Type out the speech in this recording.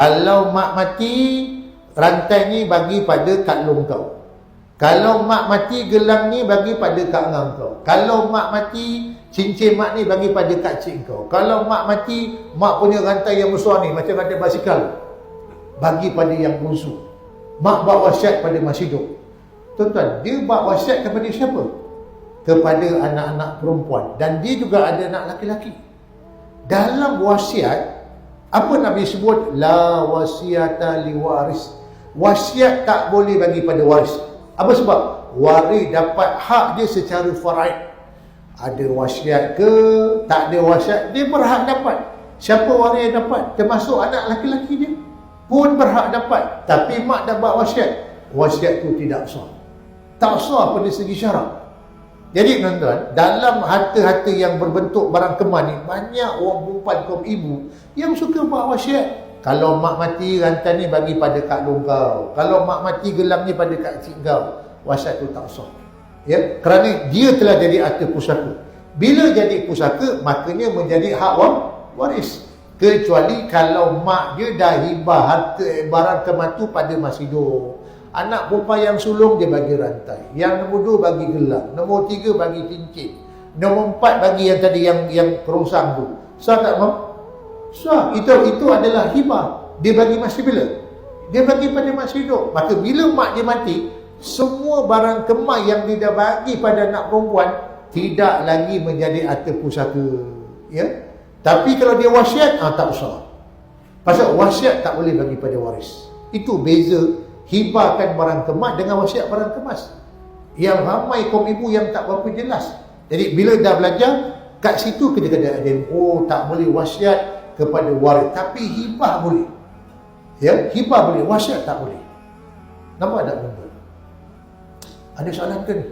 Kalau mak mati, rantai ni bagi pada kak long kau. Kalau mak mati, gelang ni bagi pada kak ngam kau. Kalau mak mati, cincin mak ni bagi pada kak cik kau. Kalau mak mati, mak punya rantai yang besar ni, macam rantai basikal, bagi pada yang bungsu. Mak buat wasiat pada masih hidup. Tuan-tuan, dia buat wasiat kepada siapa? Kepada anak-anak perempuan. Dan dia juga ada anak laki-laki. Dalam wasiat, apa Nabi sebut? La wasiata li waris. Wasiat tak boleh bagi pada waris. Apa sebab? Waris dapat hak dia secara faraid. Ada wasiat ke, tak ada wasiat, dia berhak dapat. Siapa waris yang dapat? Termasuk anak laki-laki dia pun berhak dapat. Tapi mak dah buat wasiat, wasiat tu tidak sah. Tak sah pada segi syarak. Jadi tuan-tuan, dalam harta-harta yang berbentuk barang kemas ni, banyak orang perempuan kaum ibu yang suka buat wasiat. Kalau mak mati, rantai ni bagi pada kak long kau. Kalau mak mati, gelang ni pada kak cik kau. Wasiat tu tak sah. Ya, kerana dia telah jadi harta pusaka. Bila jadi pusaka, maknanya menjadi hak waris. Kecuali kalau mak dia dah hibah harta barang kemas tu pada masa hidup. Anak perempuan yang sulung dia bagi rantai. Yang nombor 2 bagi gelang. Nombor 3 bagi cincin. Nombor 4 bagi yang tadi yang perongsang tu. Sah tak mau? Sah. Itu adalah hibah. Dia bagi masa bila? Dia bagi pada masa hidup. Maka bila mak dia mati, semua barang kemas yang dia dah bagi pada anak perempuan tidak lagi menjadi harta pusaka. Ya? Tapi kalau dia wasiat, tak sah. Pasal wasiat tak boleh bagi pada waris. Itu beza hibahkan barang kemas dengan wasiat barang kemas. Yang ramai kaum ibu yang tak berapa jelas. Jadi bila dah belajar, kat situ kadang-kadang ada, tak boleh wasiat kepada waris, tapi hibah boleh. Ya, hibah boleh, wasiat tak boleh. Nampak tak tuan-tuan? Ada soalan ke ni?